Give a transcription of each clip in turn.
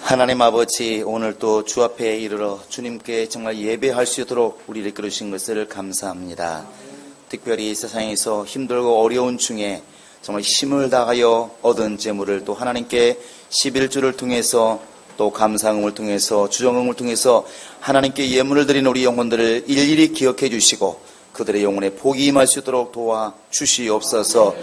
하나님 아버지, 오늘 또 주 앞에 이르러 주님께 정말 예배할 수 있도록 우리를 이끌으신 것을 감사합니다. 특별히 세상에서 힘들고 어려운 중에 정말 힘을 다하여 얻은 재물을 또 하나님께 11주를 통해서 또 감사음을 통해서 주정음을 통해서 하나님께 예물을 드린 우리 영혼들을 일일이 기억해 주시고 그들의 영혼에 복이 임할 수 있도록 도와주시옵소서.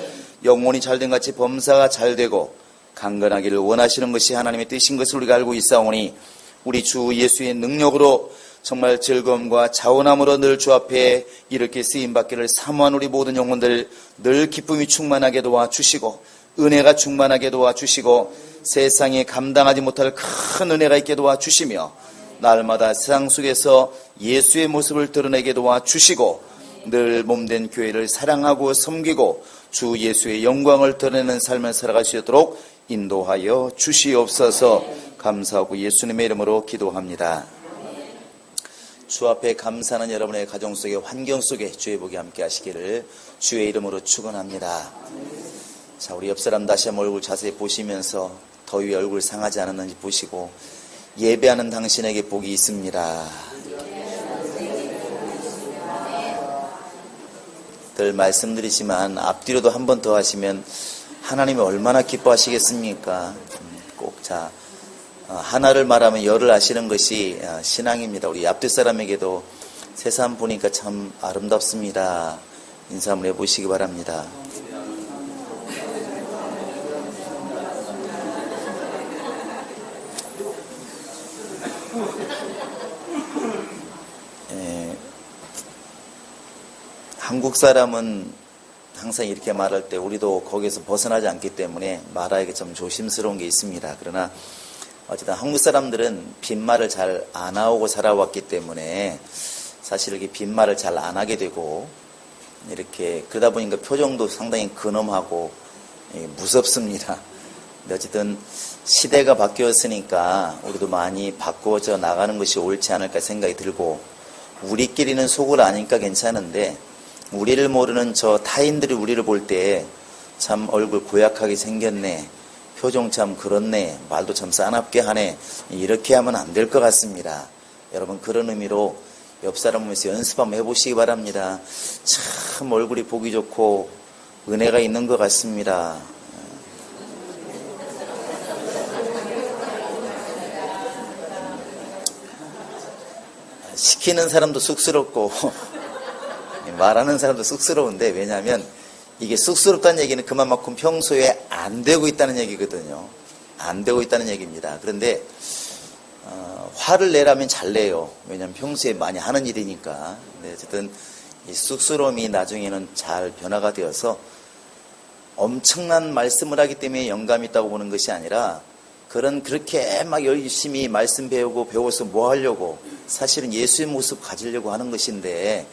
영혼이 잘된 같이 범사가 잘되고 강건하기를 원하시는 것이 하나님의 뜻인 것을 우리가 알고 있사오니 우리 주 예수의 능력으로 정말 즐거움과 자원함으로 늘 주 앞에 이렇게 쓰임받기를 사모한 우리 모든 영혼들 늘 기쁨이 충만하게 도와주시고 은혜가 충만하게 도와주시고 세상에 감당하지 못할 큰 은혜가 있게 도와주시며 날마다 세상 속에서 예수의 모습을 드러내게 도와주시고 늘 몸된 교회를 사랑하고 섬기고 주 예수의 영광을 드러내는 삶을 살아갈 수 있도록 인도하여 주시옵소서. 감사하고 예수님의 이름으로 기도합니다. 주 앞에 감사하는 여러분의 가정 속의 환경 속에 주의 복이 함께 하시기를 주의 이름으로 축원합니다. 자, 우리 옆 사람 다시 한번 얼굴 자세히 보시면서 더위 얼굴 상하지 않았는지 보시고 예배하는 당신에게 복이 있습니다. 늘 말씀드리지만 앞뒤로도 한 번 더 하시면 하나님이 얼마나 기뻐하시겠습니까? 하나를 말하면 열을 아시는 것이 신앙입니다. 우리 앞뒤 사람에게도 세상 보니까 참 아름답습니다. 인사 한번 해보시기 바랍니다. 한국 사람은 항상 이렇게 말할 때 우리도 거기에서 벗어나지 않기 때문에 말하기가 좀 조심스러운 게 있습니다. 그러나 어쨌든 한국 사람들은 빈말을 잘 안 하고 살아왔기 때문에 사실 이렇게 빈말을 잘 안 하게 되고 이렇게 그러다 보니까 표정도 상당히 근엄하고 무섭습니다. 근데 어쨌든 시대가 바뀌었으니까 우리도 많이 바꿔져 나가는 것이 옳지 않을까 생각이 들고 우리끼리는 속을 아니까 괜찮은데 우리를 모르는 저 타인들이 우리를 볼 때 참 얼굴 고약하게 생겼네, 표정 참 그렇네, 말도 참 싸납게 하네, 이렇게 하면 안 될 것 같습니다. 여러분 그런 의미로 옆 사람 보면서 연습 한번 해보시기 바랍니다. 참 얼굴이 보기 좋고 은혜가 있는 것 같습니다. 시키는 사람도 쑥스럽고 말하는 사람도 쑥스러운데, 왜냐하면 이게 쑥스럽다는 얘기는 그만큼 평소에 안 되고 있다는 얘기거든요. 안 되고 있다는 얘기입니다. 그런데 화를 내라면 잘 내요. 왜냐하면 평소에 많이 하는 일이니까. 근데 어쨌든 이 쑥스러움이 나중에는 잘 변화가 되어서 엄청난 말씀을 하기 때문에 영감이 있다고 보는 것이 아니라 그렇게 막 열심히 말씀 배워서 뭐 하려고, 사실은 예수의 모습 가지려고 하는 것인데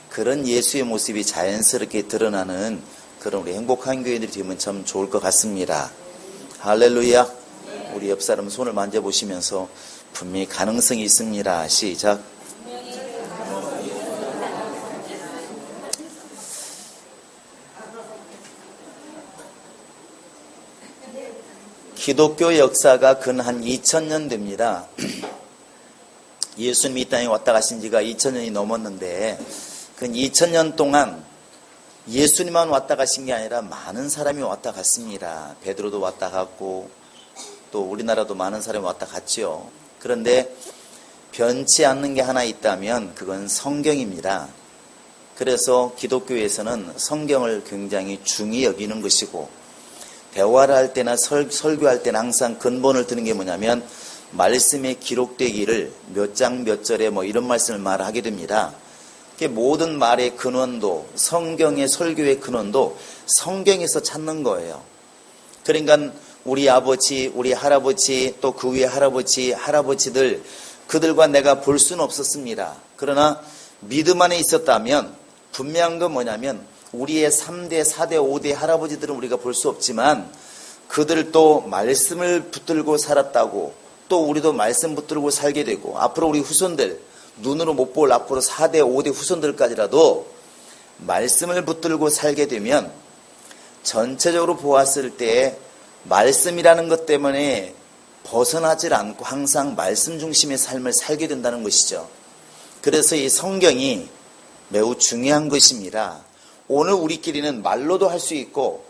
그런 예수의 모습이 자연스럽게 드러나는 그런 우리 행복한 교회들이 되면 참 좋을 것 같습니다. 할렐루야. 우리 옆 사람 손을 만져보시면서 분명히 가능성이 있습니다. 시작. 기독교 역사가 근 한 2000년 됩니다. 예수님이 이 땅에 왔다 가신 지가 2000년이 넘었는데 그 2000년 동안 예수님만 왔다 가신 게 아니라 많은 사람이 왔다 갔습니다. 베드로도 왔다 갔고 또 우리나라도 많은 사람이 왔다 갔죠. 그런데 변치 않는 게 하나 있다면 그건 성경입니다. 그래서 기독교에서는 성경을 굉장히 중히 여기는 것이고, 대화를 할 때나 설교할 때는 항상 근본을 드는 게 뭐냐면 말씀에 기록되기를 몇 장 몇 절에 뭐 이런 말씀을 말하게 됩니다. 모든 말의 근원도, 성경의 설교의 근원도 성경에서 찾는 거예요. 그러니까 우리 아버지, 우리 할아버지, 또 그 위에 할아버지들, 그들과 내가 볼 수는 없었습니다. 그러나 믿음 안에 있었다면 분명한 건 뭐냐면 우리의 3대, 4대, 5대 할아버지들은 우리가 볼 수 없지만 그들도 말씀을 붙들고 살았다고, 또 우리도 말씀 붙들고 살게 되고, 앞으로 우리 후손들, 눈으로 못 볼 앞으로 4대, 5대 후손들까지라도 말씀을 붙들고 살게 되면 전체적으로 보았을 때 말씀이라는 것 때문에 벗어나질 않고 항상 말씀 중심의 삶을 살게 된다는 것이죠. 그래서 이 성경이 매우 중요한 것입니다. 오늘 우리끼리는 말로도 할 수 있고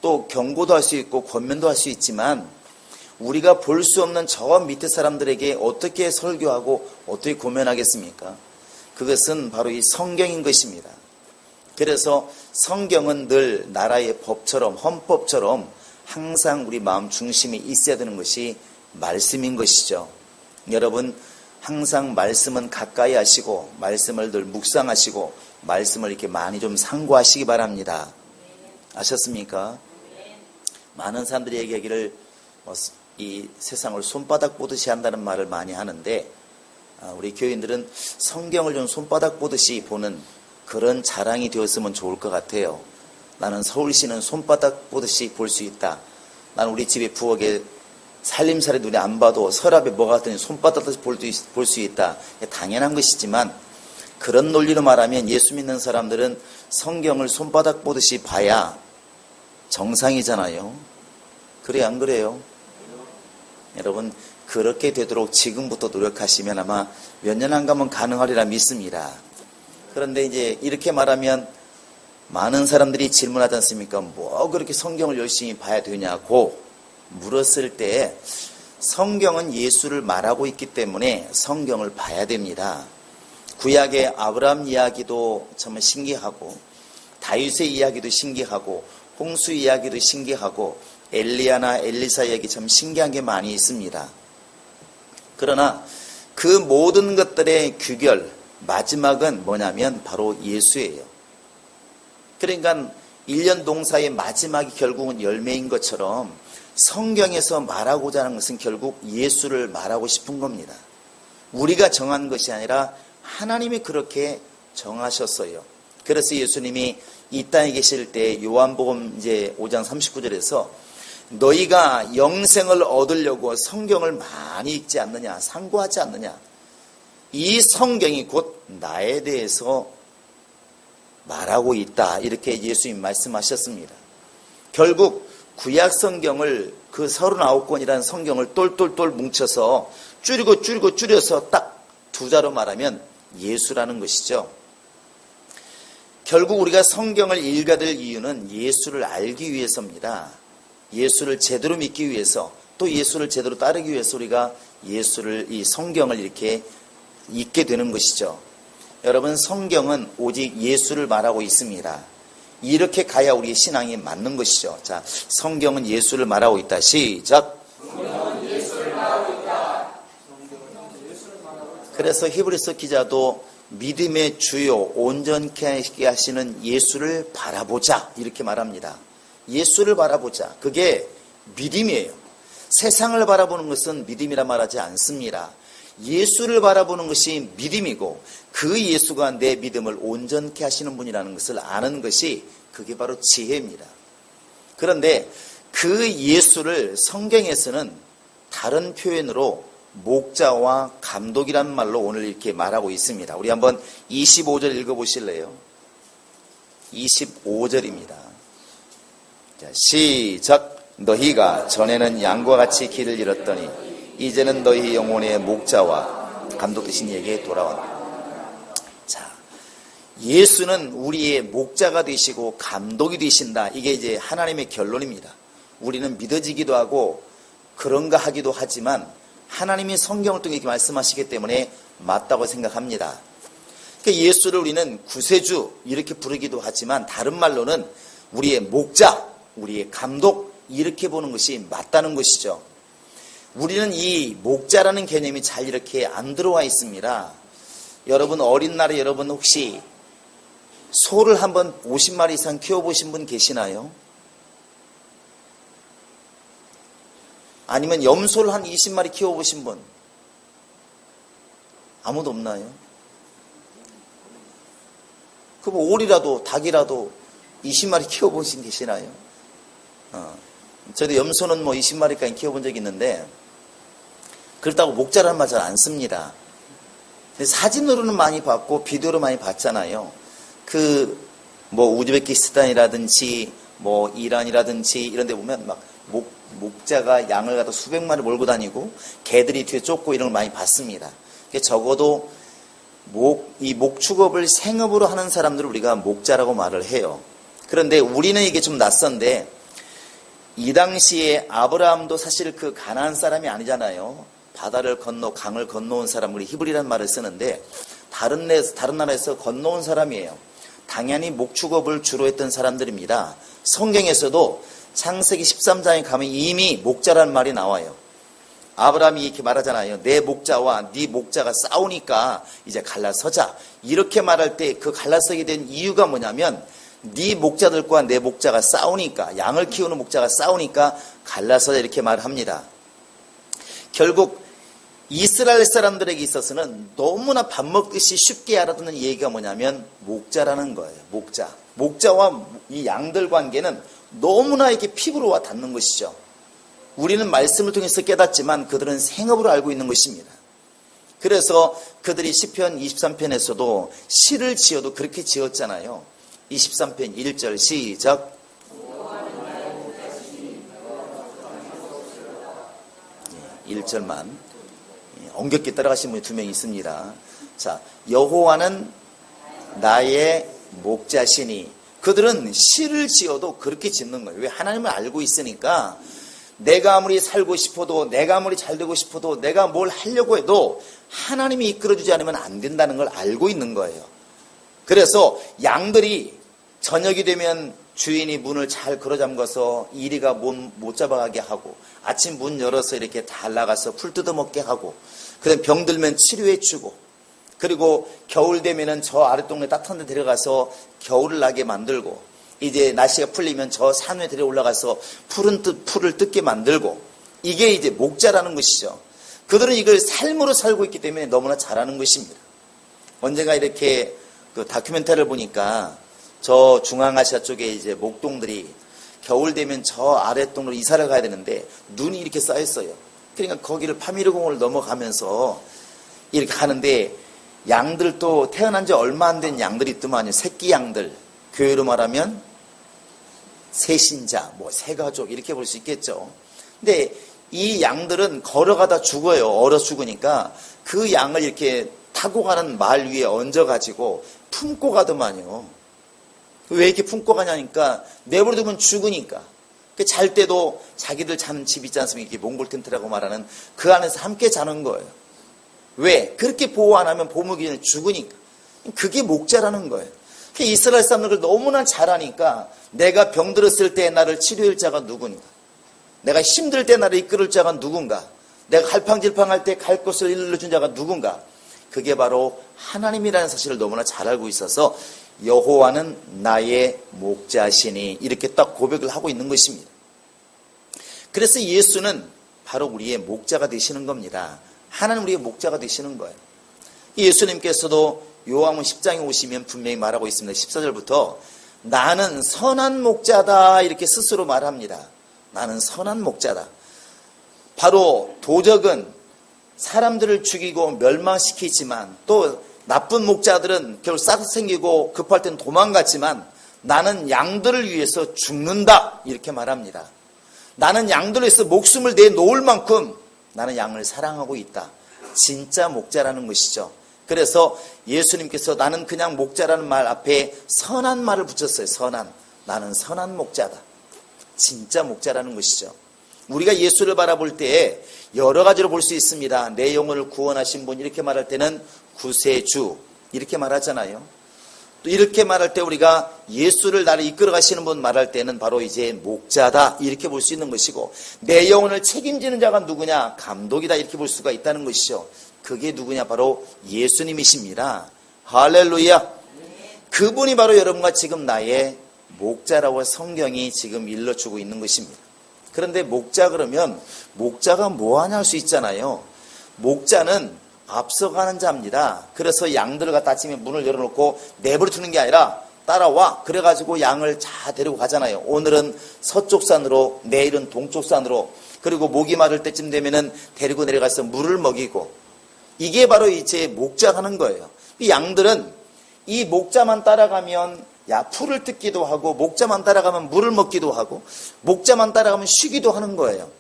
또 경고도 할 수 있고 권면도 할 수 있지만 우리가 볼 수 없는 저와 밑에 사람들에게 어떻게 설교하고 어떻게 권면하겠습니까? 그것은 바로 이 성경인 것입니다. 그래서 성경은 늘 나라의 법처럼 헌법처럼 항상 우리 마음 중심에 있어야 되는 것이 말씀인 것이죠. 여러분 항상 말씀은 가까이 하시고 말씀을 늘 묵상하시고 말씀을 이렇게 많이 좀 상고하시기 바랍니다. 아셨습니까? 많은 사람들이 얘기하기를 이 세상을 손바닥 보듯이 한다는 말을 많이 하는데 우리 교인들은 성경을 좀 손바닥 보듯이 보는 그런 자랑이 되었으면 좋을 것 같아요. 나는 서울시는 손바닥 보듯이 볼 수 있다. 나는 우리 집의 부엌에 살림살이 눈에 안 봐도 서랍에 뭐가 있더니 손바닥 보듯이 볼 수 있다. 당연한 것이지만 그런 논리로 말하면 예수 믿는 사람들은 성경을 손바닥 보듯이 봐야 정상이잖아요. 그래 안 그래요? 여러분 그렇게 되도록 지금부터 노력하시면 아마 몇 년 안 가면 가능하리라 믿습니다. 그런데 이제 이렇게 말하면 많은 사람들이 질문하지 않습니까? 뭐 그렇게 성경을 열심히 봐야 되냐고 물었을 때 성경은 예수를 말하고 있기 때문에 성경을 봐야 됩니다. 구약의 아브라함 이야기도 정말 신기하고 다윗의 이야기도 신기하고 홍수 이야기도 신기하고 엘리야나 엘리사 이야기 참 신기한 게 많이 있습니다. 그러나 그 모든 것들의 규결 마지막은 뭐냐면 바로 예수예요. 그러니까 1년 동사의 마지막이 결국은 열매인 것처럼 성경에서 말하고자 하는 것은 결국 예수를 말하고 싶은 겁니다. 우리가 정한 것이 아니라 하나님이 그렇게 정하셨어요. 그래서 예수님이 이 땅에 계실 때 요한복음 이제 5장 39절에서 너희가 영생을 얻으려고 성경을 많이 읽지 않느냐, 상고하지 않느냐. 이 성경이 곧 나에 대해서 말하고 있다. 이렇게 예수님 말씀하셨습니다. 결국 구약 성경을 그 39권이라는 성경을 똘똘똘 뭉쳐서 줄여서 딱 두 자로 말하면 예수라는 것이죠. 결국 우리가 성경을 읽어야 될 이유는 예수를 알기 위해서입니다. 예수를 제대로 믿기 위해서 또 예수를 제대로 따르기 위해서 우리가 예수를 이 성경을 이렇게 읽게 되는 것이죠. 여러분 성경은 오직 예수를 말하고 있습니다. 이렇게 가야 우리의 신앙이 맞는 것이죠. 자, 성경은 예수를 말하고 있다. 시작. 성경은 예수를 말하고 있다. 그래서 히브리서 기자도 믿음의 주요 온전케 하시는 예수를 바라보자 이렇게 말합니다. 예수를 바라보자. 그게 믿음이에요. 세상을 바라보는 것은 믿음이라 말하지 않습니다. 예수를 바라보는 것이 믿음이고 그 예수가 내 믿음을 온전케 하시는 분이라는 것을 아는 것이 그게 바로 지혜입니다. 그런데 그 예수를 성경에서는 다른 표현으로 목자와 감독이라는 말로 오늘 이렇게 말하고 있습니다. 우리 한번 25절 읽어보실래요? 25절입니다. 자, 시작. 너희가 전에는 양과 같이 길을 잃었더니 이제는 너희 영혼의 목자와 감독 되신 이에게 돌아온다. 자, 예수는 우리의 목자가 되시고 감독이 되신다. 이게 이제 하나님의 결론입니다. 우리는 믿어지기도 하고 그런가 하기도 하지만 하나님이 성경을 통해 이렇게 말씀하시기 때문에 맞다고 생각합니다. 그러니까 예수를 우리는 구세주 이렇게 부르기도 하지만 다른 말로는 우리의 목자, 우리의 감독 이렇게 보는 것이 맞다는 것이죠. 우리는 이 목자라는 개념이 잘 이렇게 안 들어와 있습니다. 여러분 어린 날에 여러분 혹시 소를 한번 50마리 이상 키워보신 분 계시나요? 아니면 염소를 한 20마리 키워보신 분 아무도 없나요? 그럼 오리라도 닭이라도 20마리 키워보신 분 계시나요? 저도 염소는 뭐 20마리까지 키워본 적이 있는데 그렇다고 목자라는 말 잘 안 씁니다. 사진으로는 많이 봤고 비디오로 많이 봤잖아요. 뭐 우즈베키스탄이라든지 뭐 이란이라든지 이런 데 보면 막 목자가 양을 갖다 수백 마리 몰고 다니고 개들이 뒤에 쫓고 이런 걸 많이 봤습니다. 적어도 이 목축업을 생업으로 하는 사람들을 우리가 목자라고 말을 해요. 그런데 우리는 이게 좀 낯선데 이 당시에 아브라함도 사실 그 가나안 사람이 아니잖아요. 바다를 건너 강을 건너온 사람, 우리 히브리라는 말을 쓰는데 다른 나라에서 건너온 사람이에요. 당연히 목축업을 주로 했던 사람들입니다. 성경에서도 창세기 13장에 가면 이미 목자라는 말이 나와요. 아브라함이 이렇게 말하잖아요. 내 목자와 네 목자가 싸우니까 이제 갈라서자. 이렇게 말할 때 그 갈라서게 된 이유가 뭐냐면 네 목자들과 내 목자가 싸우니까, 양을 키우는 목자가 싸우니까 갈라서자 이렇게 말합니다. 결국 이스라엘 사람들에게 있어서는 너무나 밥 먹듯이 쉽게 알아듣는 얘기가 뭐냐면 목자라는 거예요. 목자와 이 양들 관계는 너무나 이렇게 피부로 와 닿는 것이죠. 우리는 말씀을 통해서 깨닫지만 그들은 생업으로 알고 있는 것입니다. 그래서 그들이 시편 23편에서도 시를 지어도 그렇게 지었잖아요. 23편 1절 시작. 1절만 엉겹게 따라가신 분이 2명 있습니다. 자, 여호와는 나의 목자시니. 그들은 시를 지어도 그렇게 짓는 거예요. 왜? 하나님을 알고 있으니까 내가 아무리 살고 싶어도, 내가 아무리 잘 되고 싶어도, 내가 뭘 하려고 해도 하나님이 이끌어주지 않으면 안 된다는 걸 알고 있는 거예요. 그래서 양들이 저녁이 되면 주인이 문을 잘 걸어잠가서 이리가 못 잡아가게 하고, 아침 문 열어서 이렇게 다 나가서 풀 뜯어먹게 하고, 그다음 병들면 치료해주고, 그리고 겨울 되면은 저 아랫동네 따뜻한 데 데려가서 겨울을 나게 만들고, 이제 날씨가 풀리면 저 산 위에 데려 올라가서 풀을 뜯게 만들고, 이게 이제 목자라는 것이죠. 그들은 이걸 삶으로 살고 있기 때문에 너무나 잘하는 것입니다. 언젠가 이렇게 그 다큐멘터리를 보니까 저 중앙아시아 쪽에 이제 목동들이 겨울 되면 저 아랫동으로 이사를 가야 되는데 눈이 이렇게 쌓였어요. 그러니까 거기를 파미르공을 넘어가면서 이렇게 가는데 양들도 태어난 지 얼마 안 된 양들이 있더만요. 새끼 양들. 교회로 말하면 새신자, 새가족 이렇게 볼 수 있겠죠. 근데 이 양들은 걸어가다 죽어요. 얼어 죽으니까 그 양을 이렇게 타고 가는 말 위에 얹어가지고 품고 가더만요. 왜 이렇게 품고 가냐니까 내버려두면 죽으니까. 잘 때도 자기들 자는 집 있지 않습니까? 이렇게 몽골 텐트라고 말하는 그 안에서 함께 자는 거예요. 왜? 그렇게 보호 안 하면 보물기 전에 죽으니까. 그게 목자라는 거예요. 이스라엘 사람들을 너무나 잘 아니까 내가 병들었을 때 나를 치료할 자가 누군가, 내가 힘들 때 나를 이끌을 자가 누군가, 내가 갈팡질팡할 때 갈 곳을 일러준 자가 누군가, 그게 바로 하나님이라는 사실을 너무나 잘 알고 있어서 여호와는 나의 목자시니 이렇게 딱 고백을 하고 있는 것입니다. 그래서 예수는 바로 우리의 목자가 되시는 겁니다. 하나님 우리의 목자가 되시는 거예요. 예수님께서도 요한복음 10장에 오시면 분명히 말하고 있습니다. 14절부터 나는 선한 목자다 이렇게 스스로 말합니다. 나는 선한 목자다. 바로 도적은 사람들을 죽이고 멸망시키지만 또 나쁜 목자들은 결국 싹 생기고 급할 땐 도망갔지만 나는 양들을 위해서 죽는다 이렇게 말합니다. 나는 양들을 위해서 목숨을 내놓을 만큼 나는 양을 사랑하고 있다. 진짜 목자라는 것이죠. 그래서 예수님께서 나는 그냥 목자라는 말 앞에 선한 말을 붙였어요. 선한. 나는 선한 목자다. 진짜 목자라는 것이죠. 우리가 예수를 바라볼 때 여러 가지로 볼 수 있습니다. 내 영혼을 구원하신 분 이렇게 말할 때는 구세주 이렇게 말하잖아요. 또 이렇게 말할 때 우리가 예수를 나를 이끌어 가시는 분 말할 때는 바로 이제 목자다 이렇게 볼 수 있는 것이고, 내 영혼을 책임지는 자가 누구냐? 감독이다 이렇게 볼 수가 있다는 것이죠. 그게 누구냐? 바로 예수님이십니다. 할렐루야. 그분이 바로 여러분과 지금 나의 목자라고 성경이 지금 일러주고 있는 것입니다. 그런데 목자 그러면 목자가 뭐하냐 할 수 있잖아요. 목자는 앞서가는 자입니다. 그래서 양들을 갖다 아침에 문을 열어놓고 내버려 두는 게 아니라 따라와 그래가지고 양을 다 데리고 가잖아요. 오늘은 서쪽 산으로, 내일은 동쪽 산으로, 그리고 목이 마를 때쯤 되면은 데리고 내려가서 물을 먹이고, 이게 바로 이제 목자가 하는 거예요. 이 양들은 이 목자만 따라가면 야, 풀을 뜯기도 하고, 목자만 따라가면 물을 먹기도 하고, 목자만 따라가면 쉬기도 하는 거예요.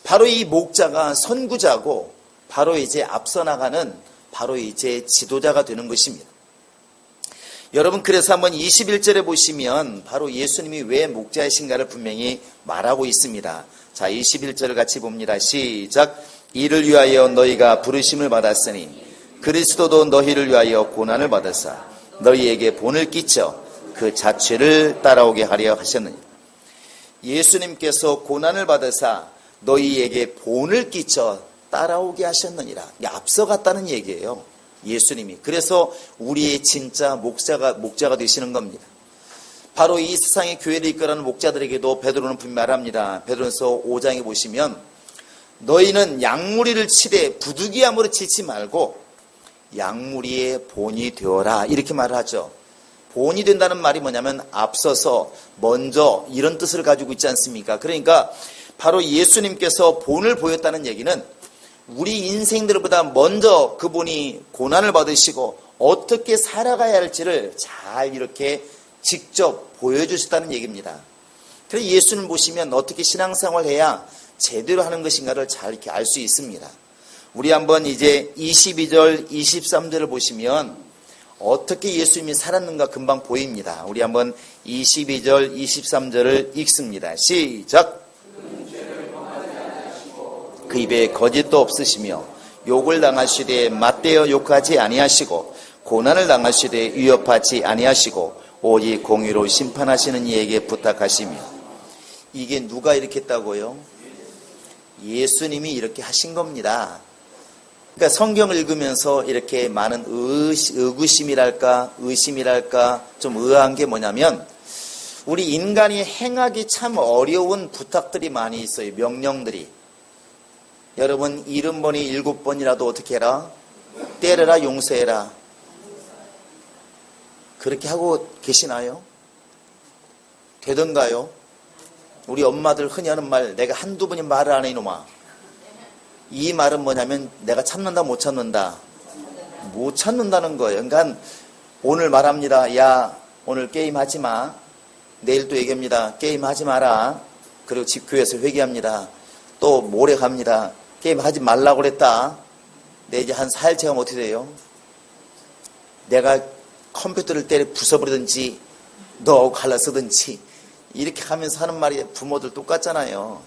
바로 이 목자가 선구자고, 바로 이제 앞서 나가는 바로 이제 지도자가 되는 것입니다. 여러분, 그래서 한번 21절에 보시면 바로 예수님이 왜 목자이신가를 분명히 말하고 있습니다. 자, 21절을 같이 봅니다. 시작. 이를 위하여 너희가 부르심을 받았으니 그리스도도 너희를 위하여 고난을 받으사 너희에게 본을 끼쳐 그 자취를 따라오게 하려 하셨느니라. 예수님께서 고난을 받으사 너희에게 본을 끼쳐 따라오게 하셨느니라. 앞서갔다는 얘기예요. 예수님이. 그래서 우리의 진짜 목자가 되시는 겁니다. 바로 이 세상의 교회를 이끌어가는 목자들에게도 베드로는 분명히 말합니다. 베드로서 5장에 보시면 너희는 양무리를 치되 부득이함으로 치지 말고 양무리의 본이 되어라, 이렇게 말을 하죠. 본이 된다는 말이 뭐냐면 앞서서 먼저, 이런 뜻을 가지고 있지 않습니까? 그러니까 바로 예수님께서 본을 보였다는 얘기는 우리 인생들보다 먼저 그분이 고난을 받으시고 어떻게 살아가야 할지를 잘 이렇게 직접 보여주셨다는 얘기입니다. 그래서 예수님 보시면 어떻게 신앙생활을 해야 제대로 하는 것인가를 잘 이렇게 알 수 있습니다. 우리 한번 이제 22절, 23절을 보시면 어떻게 예수님이 살았는가 금방 보입니다. 우리 한번 22절, 23절을 읽습니다. 시작. 그 입에 거짓도 없으시며 욕을 당하시되 맞대어 욕하지 아니하시고 고난을 당하시되 위협하지 아니하시고 오직 공의로 심판하시는 이에게 부탁하시며. 이게 누가 이렇게 했다고요? 예수님이 이렇게 하신 겁니다. 그러니까 성경을 읽으면서 이렇게 많은 의구심이랄까 의심이랄까 좀 의아한 게 뭐냐면 우리 인간이 행하기 참 어려운 부탁들이 많이 있어요. 명령들이. 여러분 70번이 7번이라도 어떻게 해라? 때려라, 용서해라. 그렇게 하고 계시나요? 되던가요? 우리 엄마들 흔히 하는 말, 내가 한두 번이 말을 안 해 이놈아. 이 말은 뭐냐면 내가 참는다 못 참는다? 못 참는다는 거예요. 그러니까 오늘 말합니다. 야, 오늘 게임하지 마. 내일 또 얘기합니다. 게임하지 마라. 그리고 집 교회에서 회개합니다. 또 모레 갑니다. 게임하지 말라고 그랬다. 내 이제 한 4일 체험 어떻게 돼요? 내가 컴퓨터를 때려 부숴버리든지 너 갈라 쓰든지 이렇게 하면서 하는 말이 부모들 똑같잖아요.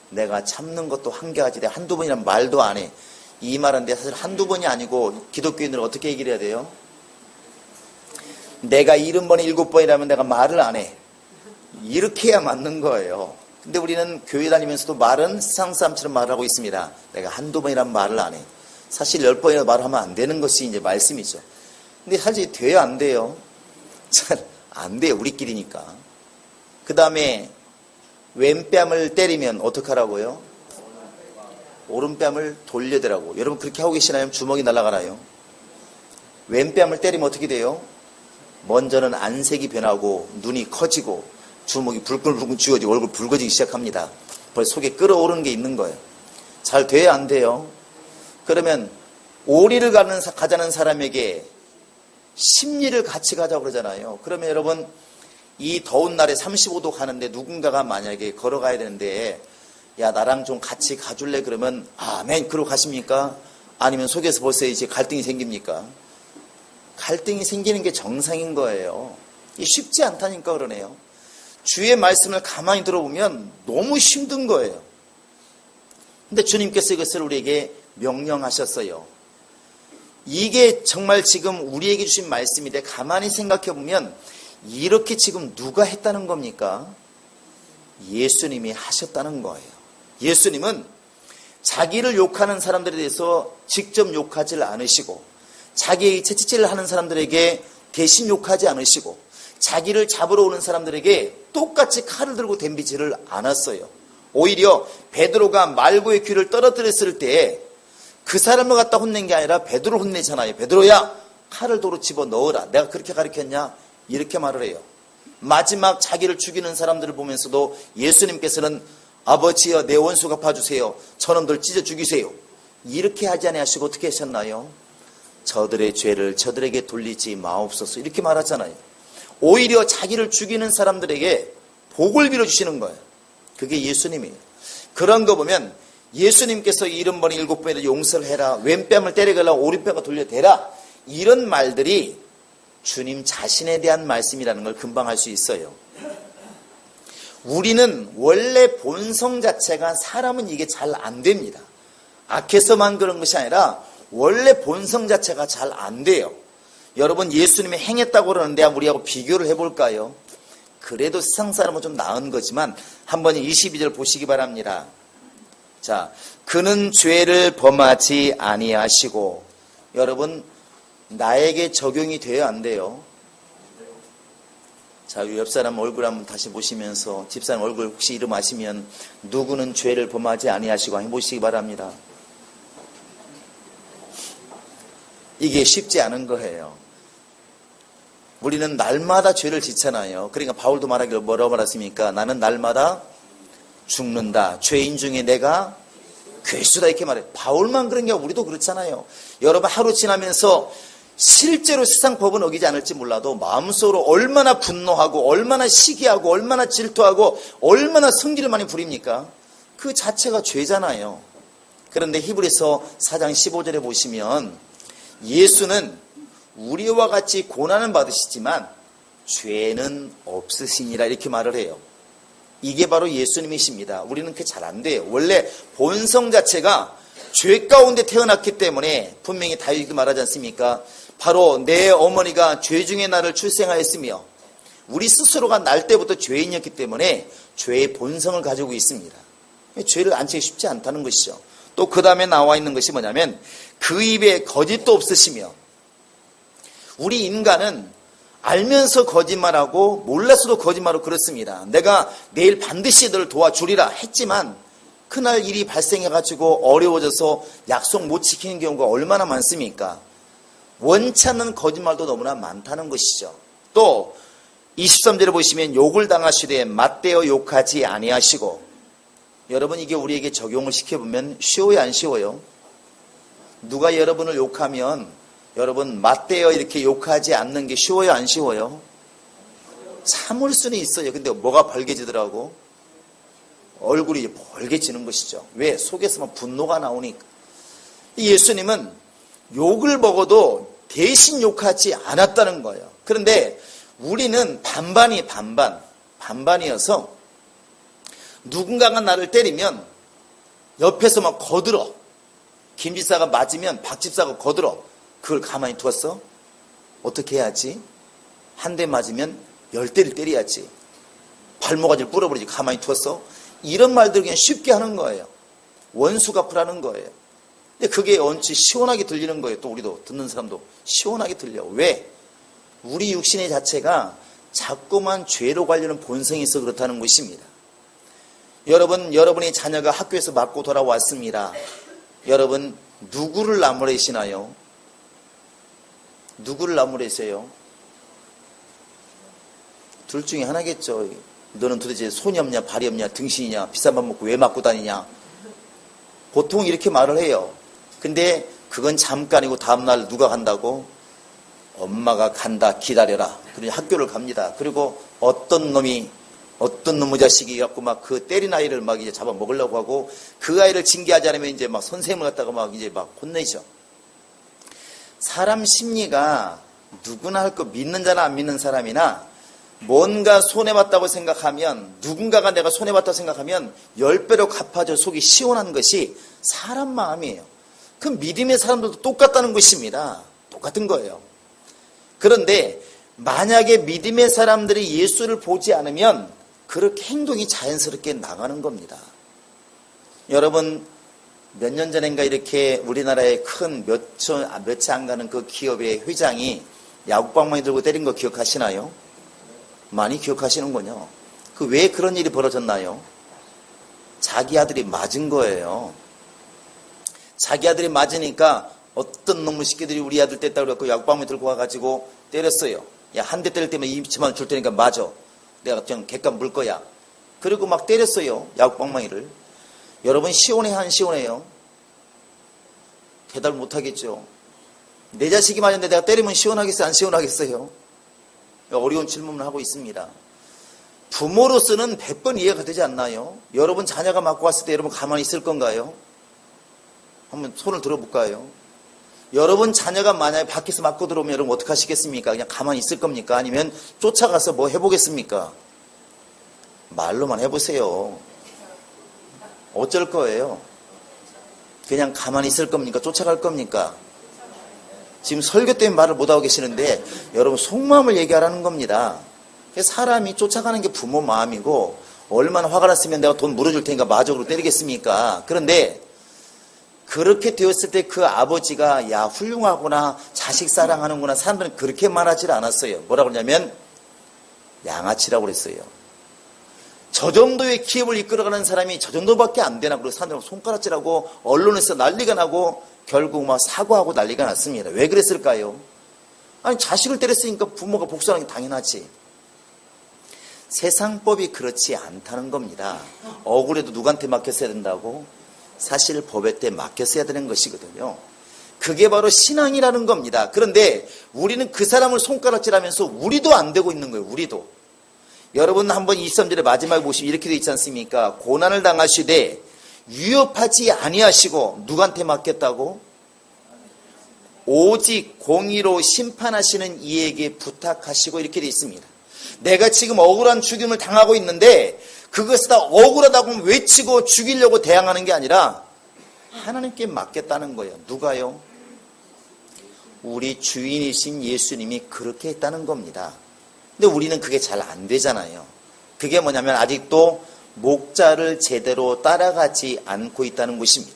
내가 참는 것도 한계가지. 내가 한두 번이란 말도 안 해. 이 말은 내 사실 한두 번이 아니고 기독교인들은 어떻게 얘기를 해야 돼요? 내가 70번에 7번이라면 내가 말을 안 해. 이렇게 해야 맞는 거예요. 근데 우리는 교회 다니면서도 말은 세상 사람처럼 말하고 있습니다. 내가 한두 번이란 말을 안 해. 사실 10번이나 말하면 안 되는 것이 이제 말씀이죠. 근데 사실 돼요, 안 돼요? 잘 안 돼요, 우리끼리니까. 그 다음에 왼뺨을 때리면 어떡하라고요? 오른뺨을 돌려대라고. 여러분 그렇게 하고 계시나요? 주먹이 날아가나요? 왼뺨을 때리면 어떻게 돼요? 먼저는 안색이 변하고 눈이 커지고 주먹이 불끈불끈 쥐어지고 얼굴 붉어지기 시작합니다. 벌써 속에 끓어오르는 게 있는 거예요. 잘 돼요, 안 돼요? 그러면 오리를 가자는 사람에게 십리를 같이 가자고 그러잖아요. 그러면 여러분 이 더운 날에 35도 가는데 누군가가 만약에 걸어가야 되는데 야, 나랑 좀 같이 가줄래? 그러면 아멘 그러고 가십니까? 아니면 속에서 벌써 이제 갈등이 생깁니까? 갈등이 생기는 게 정상인 거예요. 이게 쉽지 않다니까 그러네요. 주의 말씀을 가만히 들어보면 너무 힘든 거예요. 근데 주님께서 이것을 우리에게 명령하셨어요. 이게 정말 지금 우리에게 주신 말씀인데 가만히 생각해 보면 이렇게 지금 누가 했다는 겁니까? 예수님이 하셨다는 거예요. 예수님은 자기를 욕하는 사람들에 대해서 직접 욕하지 않으시고 자기의 채찍질을 하는 사람들에게 대신 욕하지 않으시고 자기를 잡으러 오는 사람들에게 똑같이 칼을 들고 덤비지를 않았어요. 오히려 베드로가 말고의 귀를 떨어뜨렸을 때 그 사람을 갖다 혼낸 게 아니라 베드로 혼내잖아요. 베드로야, 칼을 도로 집어 넣어라. 내가 그렇게 가르쳤냐? 이렇게 말을 해요. 마지막 자기를 죽이는 사람들을 보면서도 예수님께서는 아버지여 내 원수 갚아주세요. 저놈들 찢어 죽이세요. 이렇게 하지 아니하시고 어떻게 하셨나요? 저들의 죄를 저들에게 돌리지 마옵소서 이렇게 말하잖아요. 오히려 자기를 죽이는 사람들에게 복을 빌어주시는 거예요. 그게 예수님이에요. 그런 거 보면 예수님께서 70번 7번이라 용서를 해라, 왼뺨을 때려갈라 오른뺨을 돌려대라, 이런 말들이 주님 자신에 대한 말씀이라는 걸 금방 알 수 있어요. 우리는 원래 본성 자체가, 사람은 이게 잘 안 됩니다. 악해서만 그런 것이 아니라 원래 본성 자체가 잘 안 돼요. 여러분, 예수님이 행했다고 그러는데 우리하고 비교를 해볼까요? 그래도 세상 사람은 좀 나은 거지만 한번 22절 보시기 바랍니다. 자, 그는 죄를 범하지 아니하시고. 여러분, 나에게 적용이 돼요, 안 돼요? 자, 옆 사람 얼굴 한번 다시 보시면서 집사람 얼굴 혹시 이름 아시면 누구는 죄를 범하지 아니하시고 한번 보시기 바랍니다. 이게 쉽지 않은 거예요. 우리는 날마다 죄를 짓잖아요. 그러니까 바울도 말하기를 뭐라고 말했습니까? 나는 날마다 죽는다. 죄인 중에 내가 괴수다, 이렇게 말해요. 바울만 그런 게 우리도 그렇잖아요. 여러분, 하루 지나면서 실제로 세상 법은 어기지 않을지 몰라도 마음속으로 얼마나 분노하고 얼마나 시기하고 얼마나 질투하고 얼마나 성질을 많이 부립니까? 그 자체가 죄잖아요. 그런데 히브리서 4장 15절에 보시면 예수는 우리와 같이 고난은 받으시지만 죄는 없으시니라, 이렇게 말을 해요. 이게 바로 예수님이십니다. 우리는 그게 잘 안 돼요. 원래 본성 자체가 죄 가운데 태어났기 때문에 분명히 다윗도 말하지 않습니까? 바로 내 어머니가 죄 중에 나를 출생하였으며, 우리 스스로가 날 때부터 죄인이었기 때문에 죄의 본성을 가지고 있습니다. 죄를 안 지기 쉽지 않다는 것이죠. 또 그 다음에 나와 있는 것이 뭐냐면 그 입에 거짓도 없으시며. 우리 인간은 알면서 거짓말하고 몰라서도 거짓말하고 그렇습니다. 내가 내일 반드시 너를 도와주리라 했지만 그날 일이 발생해가지고 어려워져서 약속 못 지키는 경우가 얼마나 많습니까? 원치 않는 거짓말도 너무나 많다는 것이죠. 또 23절에 보시면 욕을 당하시되 맞대어 욕하지 아니하시고. 여러분, 이게 우리에게 적용을 시켜보면 쉬워요, 안 쉬워요? 누가 여러분을 욕하면 여러분 맞대어 이렇게 욕하지 않는 게 쉬워요, 안 쉬워요? 참을 수는 있어요. 근데 뭐가 벌개지더라고? 얼굴이 벌개지는 것이죠. 왜? 속에서 막 분노가 나오니까. 예수님은 욕을 먹어도 대신 욕하지 않았다는 거예요. 그런데 우리는 반반이어서 누군가가 나를 때리면 옆에서 막 거들어. 김 집사가 맞으면 박 집사가 거들어. 그걸 가만히 두었어? 어떻게 해야지? 한 대 맞으면 10대를 때려야지. 발모가지를 뿌려버리지. 가만히 두었어? 이런 말들 그냥 쉽게 하는 거예요. 원수 갚으라는 거예요. 근데 그게 언제 시원하게 들리는 거예요. 또 우리도 듣는 사람도 시원하게 들려. 왜? 우리 육신의 자체가 자꾸만 죄로 관련한 본성이 있어 그렇다는 것입니다. 여러분, 여러분의 자녀가 학교에서 맞고 돌아왔습니다. 여러분, 누구를 나무래시나요? 누구를 나무래세요? 둘 중에 하나겠죠. 너는 도대체 손이 없냐, 발이 없냐, 등신이냐, 비싼 밥 먹고 왜 맞고 다니냐. 보통 이렇게 말을 해요. 근데 그건 잠깐이고 다음날 누가 간다고? 엄마가 간다, 기다려라. 그러니 학교를 갑니다. 그리고 어떤 놈의 자식이 갖고 막 그 때린 아이를 막 이제 잡아 먹으려고 하고, 그 아이를 징계하지 않으면 이제 막 선생님을 갖다가 막 이제 막 혼내죠. 사람 심리가 누구나 할 거, 믿는 자나 안 믿는 사람이나 뭔가 손해봤다고 생각하면, 누군가가 내가 손해봤다고 생각하면 10배로 갚아줘 속이 시원한 것이 사람 마음이에요. 그 믿음의 사람들도 똑같다는 것입니다. 똑같은 거예요. 그런데 만약에 믿음의 사람들이 예수를 보지 않으면 그렇게 행동이 자연스럽게 나가는 겁니다. 여러분, 몇 년 전인가 이렇게 우리나라의 큰 몇 차 안 가는 그 기업의 회장이 야구방망이 들고 때린 거 기억하시나요? 많이 기억하시는군요. 그 왜 그런 일이 벌어졌나요? 자기 아들이 맞은 거예요. 자기 아들이 맞으니까 어떤 놈의 새끼들이 우리 아들 뗐다고 그래갖고 야구방망이 들고 와가지고 때렸어요. 야, 한 대 때릴 때면 20만 원 줄 테니까 맞아. 내가 그냥 객감 물 거야. 그리고 막 때렸어요. 야구방망이를. 여러분, 시원해, 안 시원해요? 대답을 못 하겠죠. 내 자식이 맞았는데 내가 때리면 시원하겠어요, 안 시원하겠어요? 어려운 질문을 하고 있습니다. 부모로서는 100번 이해가 되지 않나요? 여러분 자녀가 맞고 왔을 때 여러분 가만히 있을 건가요? 한번 손을 들어볼까요? 여러분 자녀가 만약에 밖에서 맞고 들어오면 여러분 어떻게 하시겠습니까? 그냥 가만히 있을 겁니까? 아니면 쫓아가서 뭐 해보겠습니까? 말로만 해보세요. 어쩔 거예요? 그냥 가만히 있을 겁니까? 쫓아갈 겁니까? 지금 설교 때문에 말을 못하고 계시는데 여러분 속마음을 얘기하라는 겁니다. 사람이 쫓아가는 게 부모 마음이고 얼마나 화가 났으면 내가 돈 물어줄 테니까 마적으로 때리겠습니까? 그런데 그렇게 되었을 때 그 아버지가 야 훌륭하구나 자식 사랑하는구나 사람들은 그렇게 말하지 않았어요. 뭐라고 그러냐면 양아치라고 그랬어요. 저 정도의 기업을 이끌어가는 사람이 저 정도밖에 안 되나 그러고 사람들은 손가락질하고 언론에서 난리가 나고 결국 막 사과하고 난리가 났습니다. 왜 그랬을까요? 아니 자식을 때렸으니까 부모가 복수하는 게 당연하지. 세상법이 그렇지 않다는 겁니다. 억울해도 누구한테 맡겼어야 된다고? 사실 법의 때 맡겼어야 되는 것이거든요. 그게 바로 신앙이라는 겁니다. 그런데 우리는 그 사람을 손가락질하면서 우리도 안 되고 있는 거예요. 우리도. 여러분 한번 23절의 마지막에 보시면 이렇게 되어 있지 않습니까? 고난을 당하시되 위협하지 아니하시고 누구한테 맡겼다고? 오직 공의로 심판하시는 이에게 부탁하시고 이렇게 되어 있습니다. 내가 지금 억울한 죽임을 당하고 있는데 그것을 다 억울하다고 외치고 죽이려고 대항하는 게 아니라 하나님께 맡겼다는 거예요. 누가요? 우리 주인이신 예수님이 그렇게 했다는 겁니다. 근데 우리는 그게 잘 안 되잖아요. 그게 뭐냐면 아직도 목자를 제대로 따라가지 않고 있다는 것입니다.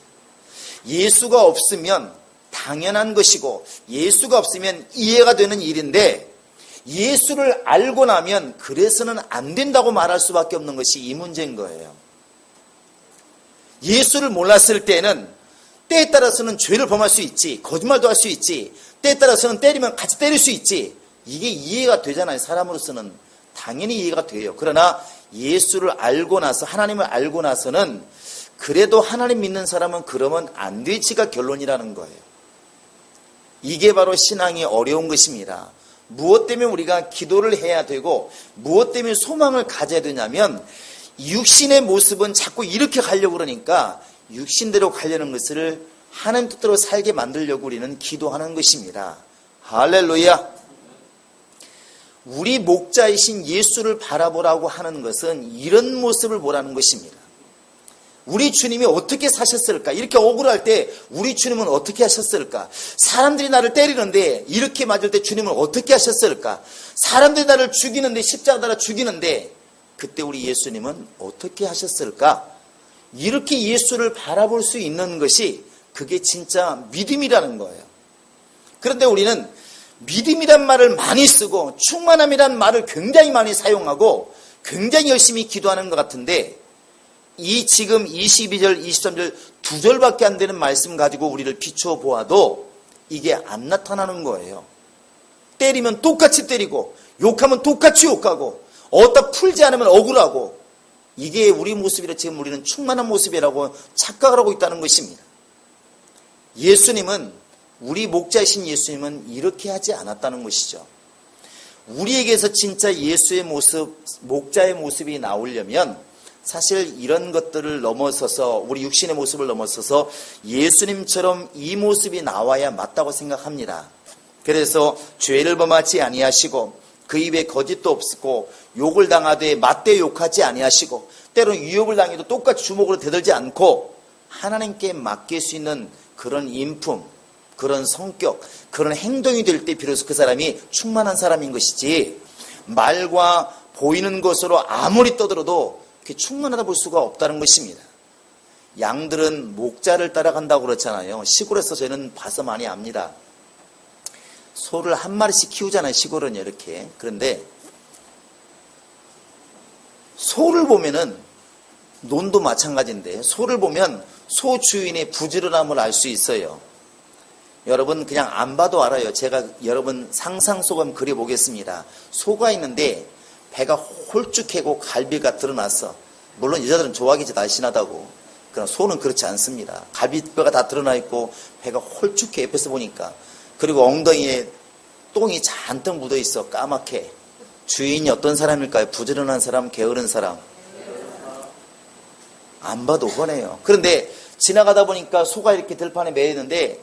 예수가 없으면 당연한 것이고 예수가 없으면 이해가 되는 일인데 예수를 알고 나면 그래서는 안 된다고 말할 수밖에 없는 것이 이 문제인 거예요. 예수를 몰랐을 때는 때에 따라서는 죄를 범할 수 있지, 거짓말도 할 수 있지, 때에 따라서는 때리면 같이 때릴 수 있지. 이게 이해가 되잖아요. 사람으로서는 당연히 이해가 돼요. 그러나 예수를 알고 나서 하나님을 알고 나서는 그래도 하나님 믿는 사람은 그러면 안 되지가 결론이라는 거예요. 이게 바로 신앙이 어려운 것입니다. 무엇 때문에 우리가 기도를 해야 되고 무엇 때문에 소망을 가져야 되냐면 육신의 모습은 자꾸 이렇게 가려고 그러니까 육신대로 가려는 것을 하나님 뜻대로 살게 만들려고 우리는 기도하는 것입니다. 할렐루야. 우리 목자이신 예수를 바라보라고 하는 것은 이런 모습을 보라는 것입니다. 우리 주님이 어떻게 사셨을까? 이렇게 억울할 때 우리 주님은 어떻게 하셨을까? 사람들이 나를 때리는데 이렇게 맞을 때 주님은 어떻게 하셨을까? 사람들이 나를 죽이는데 십자가 달아 죽이는데 그때 우리 예수님은 어떻게 하셨을까? 이렇게 예수를 바라볼 수 있는 것이 그게 진짜 믿음이라는 거예요. 그런데 우리는 믿음이란 말을 많이 쓰고 충만함이란 말을 굉장히 많이 사용하고 굉장히 열심히 기도하는 것 같은데 이 지금 22절, 23절 두 절밖에 안 되는 말씀 가지고 우리를 비추어 보아도 이게 안 나타나는 거예요. 때리면 똑같이 때리고 욕하면 똑같이 욕하고 어디다 풀지 않으면 억울하고 이게 우리 모습이라 지금 우리는 충만한 모습이라고 착각을 하고 있다는 것입니다. 예수님은 우리 목자이신 예수님은 이렇게 하지 않았다는 것이죠. 우리에게서 진짜 예수의 모습, 목자의 모습이 나오려면 사실 이런 것들을 넘어서서 우리 육신의 모습을 넘어서서 예수님처럼 이 모습이 나와야 맞다고 생각합니다. 그래서 죄를 범하지 아니하시고 그 입에 거짓도 없고 욕을 당하되 맞대 욕하지 아니하시고 때로는 위협을 당해도 똑같이 주먹으로 대들지 않고 하나님께 맡길 수 있는 그런 인품, 그런 성격, 그런 행동이 될 때 비로소 그 사람이 충만한 사람인 것이지 말과 보이는 것으로 아무리 떠들어도 그게 충만하다 볼 수가 없다는 것입니다. 양들은 목자를 따라간다고 그렇잖아요. 시골에서 저는 봐서 많이 압니다. 소를 한 마리씩 키우잖아요. 시골은 이렇게. 그런데 소를 보면은 논도 마찬가지인데 소를 보면 소 주인의 부지런함을 알 수 있어요. 여러분 그냥 안 봐도 알아요. 제가 여러분 상상 속에 한번 그려보겠습니다. 소가 있는데 배가 홀쭉하고 갈비가 드러났어. 물론 여자들은 좋아하겠지 날씬하다고. 그러나 소는 그렇지 않습니다. 갈비뼈가 다 드러나 있고 배가 홀쭉해 옆에서 보니까. 그리고 엉덩이에 똥이 잔뜩 묻어 있어. 까맣게. 주인이 어떤 사람일까요? 부지런한 사람, 게으른 사람? 안 봐도 뻔해요. 그런데 지나가다 보니까 소가 이렇게 들판에 매여 있는데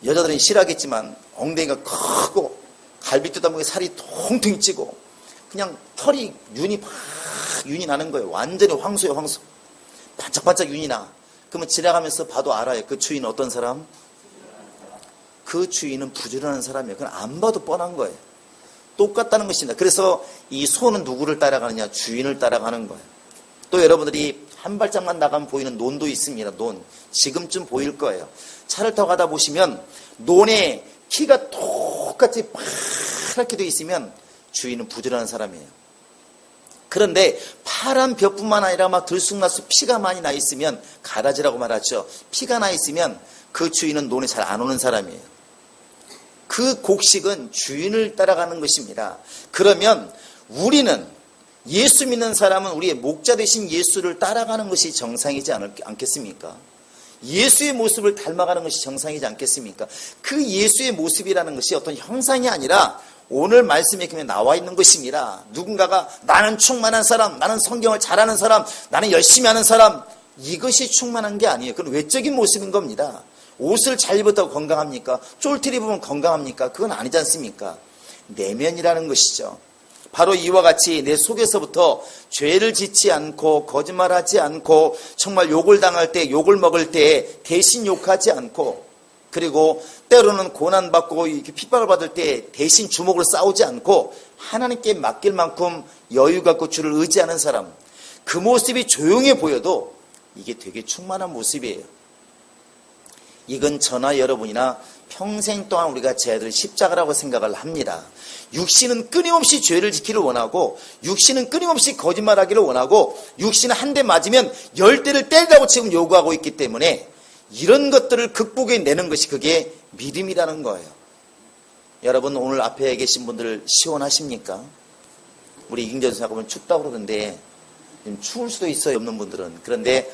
여자들은 싫어하겠지만 엉덩이가 크고 갈비뼈다목에 살이 통통 찌고 그냥 털이 윤이 나는 거예요. 완전히 황소예요, 황소. 반짝반짝 윤이 나. 그러면 지나가면서 봐도 알아요. 그 주인은 어떤 사람? 그 주인은 부지런한 사람이에요. 그건 안 봐도 뻔한 거예요. 똑같다는 것입니다. 그래서 이 소는 누구를 따라가느냐? 주인을 따라가는 거예요. 또 여러분들이 한 발짝만 나가면 보이는 논도 있습니다. 논. 지금쯤 보일 거예요. 차를 타고 가다 보시면 논에 키가 똑같이 파랗게 되어 있으면 주인은 부지런한 사람이에요. 그런데 파란 벼뿐만 아니라 막 들쑥날쑥 피가 많이 나 있으면 가라지라고 말하죠. 피가 나 있으면 그 주인은 논에 잘 안 오는 사람이에요. 그 곡식은 주인을 따라가는 것입니다. 그러면 우리는 예수 믿는 사람은 우리의 목자 되신 예수를 따라가는 것이 정상이지 않겠습니까? 예수의 모습을 닮아가는 것이 정상이지 않겠습니까? 그 예수의 모습이라는 것이 어떤 형상이 아니라 오늘 말씀에 그냥 나와 있는 것입니다. 누군가가 나는 충만한 사람, 나는 성경을 잘하는 사람, 나는 열심히 하는 사람, 이것이 충만한 게 아니에요. 그건 외적인 모습인 겁니다. 옷을 잘 입었다고 건강합니까? 쫄티를 입으면 건강합니까? 그건 아니지 않습니까? 내면이라는 것이죠. 바로 이와 같이 내 속에서부터 죄를 짓지 않고 거짓말하지 않고 정말 욕을 당할 때 욕을 먹을 때 대신 욕하지 않고 그리고 때로는 고난받고 이렇게 핍박을 받을 때 대신 주먹으로 싸우지 않고 하나님께 맡길 만큼 여유 갖고 주를 의지하는 사람, 그 모습이 조용해 보여도 이게 되게 충만한 모습이에요. 이건 저나 여러분이나 평생 동안 우리가 져야 될 십자가라고 생각을 합니다. 육신은 끊임없이 죄를 지키를 원하고 육신은 끊임없이 거짓말하기를 원하고 육신은 한 대 맞으면 10대를 때리라고 지금 요구하고 있기 때문에 이런 것들을 극복해내는 것이 그게 믿음이라는 거예요. 여러분 오늘 앞에 계신 분들 시원하십니까? 우리 이경전 보면 춥다고 그러는데 추울 수도 있어요. 없는 분들은. 그런데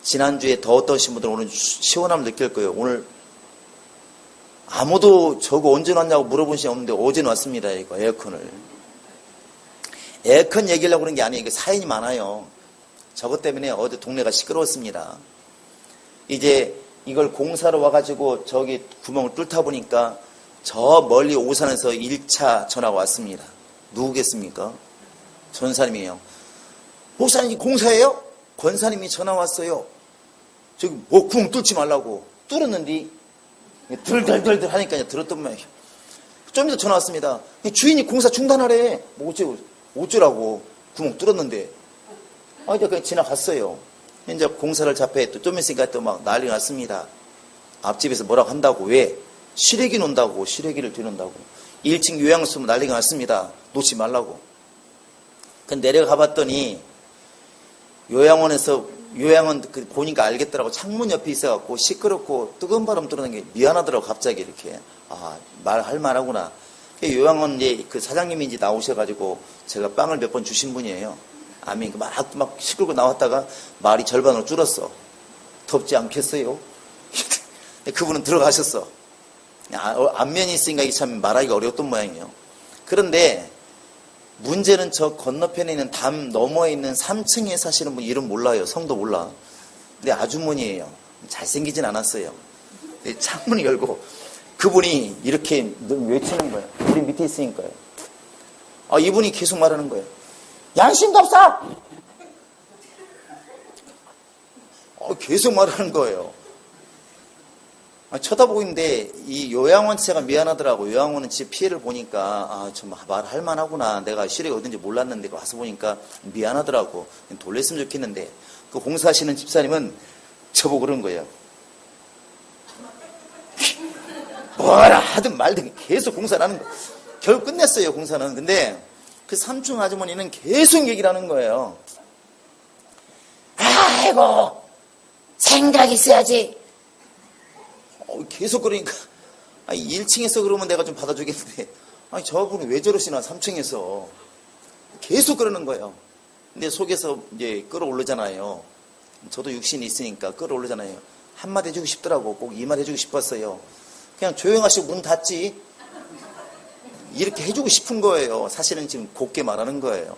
지난주에 더웠던 분들은 오늘 시원함을 느낄 거예요. 오늘 아무도 저거 언제 왔냐고 물어본 시간 없는데 어제는 왔습니다. 이거 에어컨을. 에어컨 얘기하려고 그런 게 아니에요. 이게 사연이 많아요. 저것 때문에 어제 동네가 시끄러웠습니다. 이제 이걸 공사로 와가지고 저기 구멍을 뚫다 보니까 저 멀리 오산에서 1차 전화가 왔습니다. 누구겠습니까? 전사님이에요. 목사님 공사예요? 권사님이 전화 왔어요. 저기 뭐 구멍 뚫지 말라고. 뚫었는데 들들들들 하니까 들었던 모양이에요. 좀 이따 전화 왔습니다. 주인이 공사 중단하래. 뭐 어쩌라고. 구멍 뚫었는데. 이제 그냥 지나갔어요. 이제 공사를 잡해 또 좀 있으니까 또 막 난리 났습니다. 앞집에서 뭐라고 한다고. 왜? 시래기 논다고. 시래기를 뒤놓는다고. 1층 요양소 난리가 났습니다. 놓지 말라고. 근데 내려가 봤더니 요양원 보니까 알겠더라고. 창문 옆에 있어갖고 시끄럽고 뜨거운 바람 들어오는 게 미안하더라고. 갑자기 이렇게. 말할 만하구나. 요양원 그 사장님인지 나오셔가지고 제가 빵을 몇 번 주신 분이에요. 아멘. 막 시끄럽고 나왔다가 말이 절반으로 줄었어. 덥지 않겠어요? 그분은 들어가셨어. 안면이 있으니까 이게 참 말하기가 어려웠던 모양이에요. 그런데 문제는 저 건너편에 있는 담 너머에 있는 3층에 사시는 분 이름 몰라요. 성도 몰라. 근데 아주머니예요. 잘생기진 않았어요. 창문을 열고 그분이 이렇게 외치는 거예요. 우리 밑에 있으니까요. 이분이 계속 말하는 거예요. 양심도 없어! 계속 말하는 거예요. 쳐다보고 있는데 이 요양원 제가 미안하더라고. 요양원은 집 피해를 보니까 좀 말할 만하구나. 내가 시력이 어딘지 몰랐는데 와서 보니까 미안하더라고. 돌렸으면 좋겠는데 그 공사하시는 집사님은 저보고 그런 거예요. 뭐라 하든 말든 계속 공사를 하는 거예요. 결국 끝냈어요, 공사는. 근데 그 3층 아주머니는 계속 얘기를 하는 거예요. 아이고 생각 있어야지. 계속 그러니까 1층에서 그러면 내가 좀 받아주겠는데 저분이 왜 저러시나 3층에서 계속 그러는 거예요. 근데 속에서 이제 끌어오르잖아요. 저도 육신이 있으니까 끌어오르잖아요. 한마디 해주고 싶더라고. 꼭 이 말 해주고 싶었어요. 그냥 조용하시고 문 닫지. 이렇게 해주고 싶은 거예요. 사실은 지금 곱게 말하는 거예요.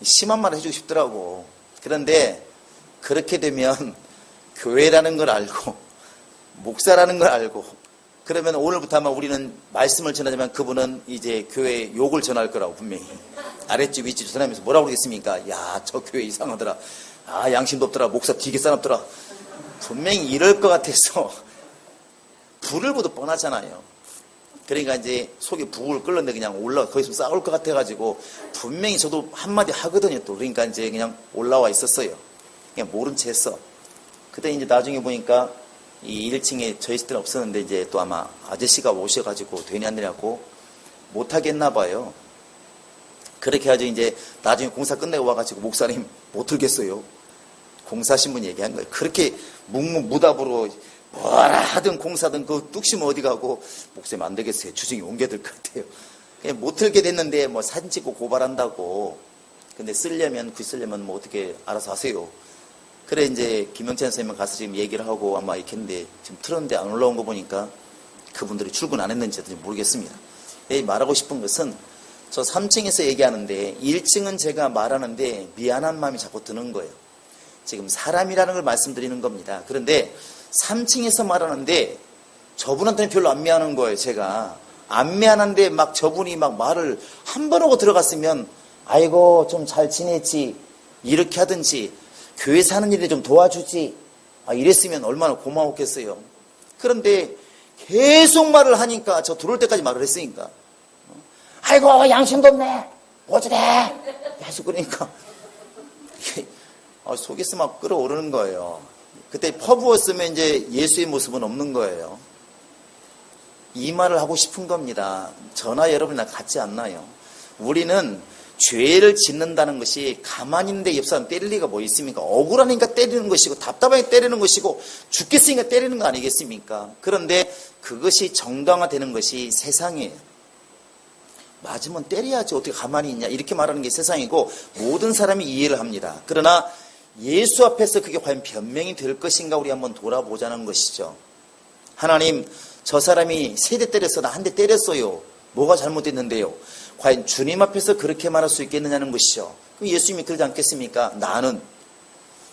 심한 말을 해주고 싶더라고. 그런데 그렇게 되면 교회라는 걸 알고 목사라는 걸 알고 그러면 오늘부터 아마 우리는 말씀을 전하자면 그분은 이제 교회에 욕을 전할 거라고 분명히 아랫집 윗집 전하면서 뭐라고 그러겠습니까? 야, 저 교회 이상하더라. 아, 양심도 없더라. 목사 되게 싸납더라. 분명히 이럴 것 같아서 불을 보도 뻔하잖아요. 그러니까 이제 속에 북을 끓는데 그냥 거기서 싸울 것 같아가지고 분명히 저도 한마디 하거든요. 또 그러니까 이제 그냥 올라와 있었어요. 그냥 모른 채 했어. 그때 이제 나중에 보니까 이 1층에 저 있을 때는 없었는데 이제 또 아마 아저씨가 오셔가지고 되냐 안 되냐고 못하겠나 봐요. 그렇게 해가지고 이제 나중에 공사 끝내고 와가지고 목사님 못 들겠어요. 공사하신 분이 얘기한 거예요. 그렇게 묵묵무답으로 뭐라 하든 공사든 그 뚝심 어디 가고 목사님 안 되겠어요. 주중에 옮겨야 될 것 같아요. 그냥 못 들게 됐는데 뭐 사진 찍고 고발한다고. 근데 쓰려면 뭐 어떻게 알아서 하세요. 그래 이제 김영찬 선생님 가서 지금 얘기를 하고 아마 이렇게 했는데 지금 틀었는데 안 올라온 거 보니까 그분들이 출근 안 했는지 모르겠습니다. 말하고 싶은 것은 저 3층에서 얘기하는데 1층은 제가 말하는데 미안한 마음이 자꾸 드는 거예요. 지금 사람이라는 걸 말씀드리는 겁니다. 그런데 3층에서 말하는데 저분한테는 별로 안 미안한 거예요. 제가 안 미안한데 막 저분이 막 말을 한 번 하고 들어갔으면 아이고 좀 잘 지냈지 이렇게 하든지 교회 사는 일에 좀 도와주지 이랬으면 얼마나 고마웠겠어요. 그런데 계속 말을 하니까 저 들어올 때까지 말을 했으니까 아이고 양심도 없네 어쩌래 계속 그러니까 속에서 막 끓어오르는 거예요. 그때 퍼부었으면 이제 예수의 모습은 없는 거예요. 이 말을 하고 싶은 겁니다. 저나 여러분이나 같지 않나요? 우리는 죄를 짓는다는 것이 가만히 있는데 옆 사람 때릴 리가 뭐 있습니까? 억울하니까 때리는 것이고 답답하니까 때리는 것이고 죽겠으니까 때리는 거 아니겠습니까? 그런데 그것이 정당화되는 것이 세상이에요. 맞으면 때려야지 어떻게 가만히 있냐 이렇게 말하는 게 세상이고 모든 사람이 이해를 합니다. 그러나 예수 앞에서 그게 과연 변명이 될 것인가 우리 한번 돌아보자는 것이죠. 하나님 저 사람이 3대 때렸어 나 1대 때렸어요. 뭐가 잘못됐는데요? 과연 주님 앞에서 그렇게 말할 수 있겠느냐는 것이죠. 그럼 예수님이 그러지 않겠습니까?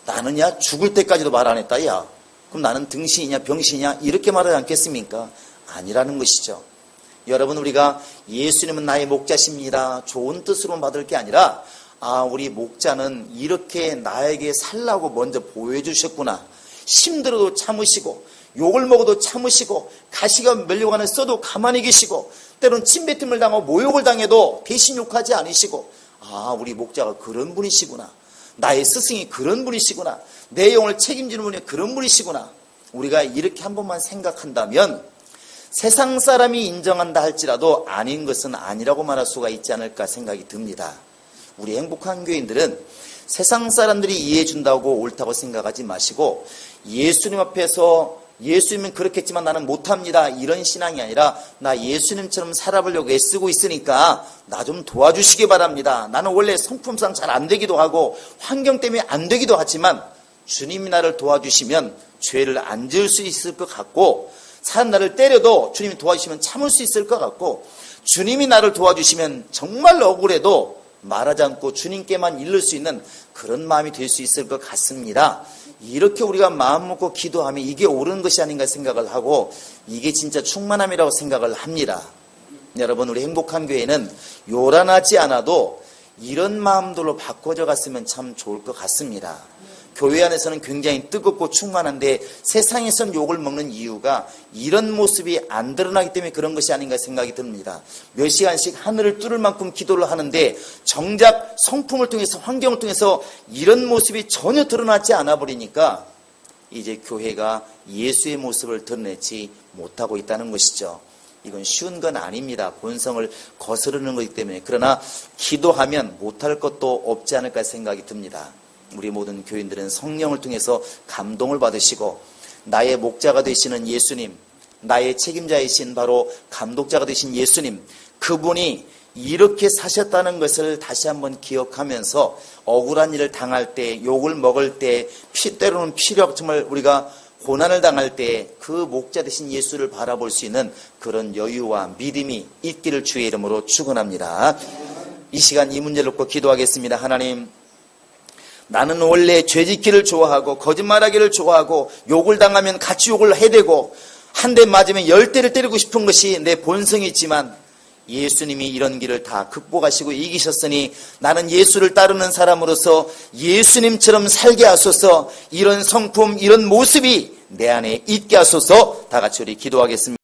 나는야 죽을 때까지도 말 안 했다. 야 그럼 나는 등신이냐 병신이냐 이렇게 말하지 않겠습니까? 아니라는 것이죠. 여러분 우리가 예수님은 나의 목자십니다. 좋은 뜻으로 받을 게 아니라 우리 목자는 이렇게 나에게 살라고 먼저 보여주셨구나. 힘들어도 참으시고 욕을 먹어도 참으시고 가시가 mell려가는 써도 가만히 계시고 때로는 침뱉음을 당하고 모욕을 당해도 대신 욕하지 않으시고 우리 목자가 그런 분이시구나. 나의 스승이 그런 분이시구나. 내 영혼을 책임지는 분이 그런 분이시구나. 우리가 이렇게 한 번만 생각한다면 세상 사람이 인정한다 할지라도 아닌 것은 아니라고 말할 수가 있지 않을까 생각이 듭니다. 우리 행복한 교인들은 세상 사람들이 이해해 준다고 옳다고 생각하지 마시고 예수님 앞에서 예수님은 그렇겠지만 나는 못합니다 이런 신앙이 아니라 나 예수님처럼 살아보려고 애쓰고 있으니까 나 좀 도와주시기 바랍니다. 나는 원래 성품상 잘 안 되기도 하고 환경 때문에 안 되기도 하지만 주님이 나를 도와주시면 죄를 안 지을 수 있을 것 같고 사람 나를 때려도 주님이 도와주시면 참을 수 있을 것 같고 주님이 나를 도와주시면 정말 억울해도 말하지 않고 주님께만 이를 수 있는 그런 마음이 될 수 있을 것 같습니다. 이렇게 우리가 마음 먹고 기도하면 이게 옳은 것이 아닌가 생각을 하고 이게 진짜 충만함이라고 생각을 합니다. 여러분 우리 행복한 교회는 요란하지 않아도 이런 마음들로 바꿔져 갔으면 참 좋을 것 같습니다. 교회 안에서는 굉장히 뜨겁고 충만한데 세상에선 욕을 먹는 이유가 이런 모습이 안 드러나기 때문에 그런 것이 아닌가 생각이 듭니다. 몇 시간씩 하늘을 뚫을 만큼 기도를 하는데 정작 성품을 통해서 환경을 통해서 이런 모습이 전혀 드러나지 않아 버리니까 이제 교회가 예수의 모습을 드러내지 못하고 있다는 것이죠. 이건 쉬운 건 아닙니다. 본성을 거스르는 것이기 때문에. 그러나 기도하면 못할 것도 없지 않을까 생각이 듭니다. 우리 모든 교인들은 성령을 통해서 감동을 받으시고 나의 목자가 되시는 예수님, 나의 책임자이신 바로 감독자가 되신 예수님, 그분이 이렇게 사셨다는 것을 다시 한번 기억하면서 억울한 일을 당할 때, 욕을 먹을 때, 때로는 정말 우리가 고난을 당할 때 그 목자 되신 예수를 바라볼 수 있는 그런 여유와 믿음이 있기를 주의 이름으로 축원합니다. 이 시간 이 문제를 놓고 기도하겠습니다. 하나님, 나는 원래 죄짓기를 좋아하고 거짓말하기를 좋아하고 욕을 당하면 같이 욕을 해대고 한 대 맞으면 10대를 때리고 싶은 것이 내 본성이지만 예수님이 이런 길을 다 극복하시고 이기셨으니 나는 예수를 따르는 사람으로서 예수님처럼 살게 하소서. 이런 성품, 이런 모습이 내 안에 있게 하소서. 다 같이 우리 기도하겠습니다.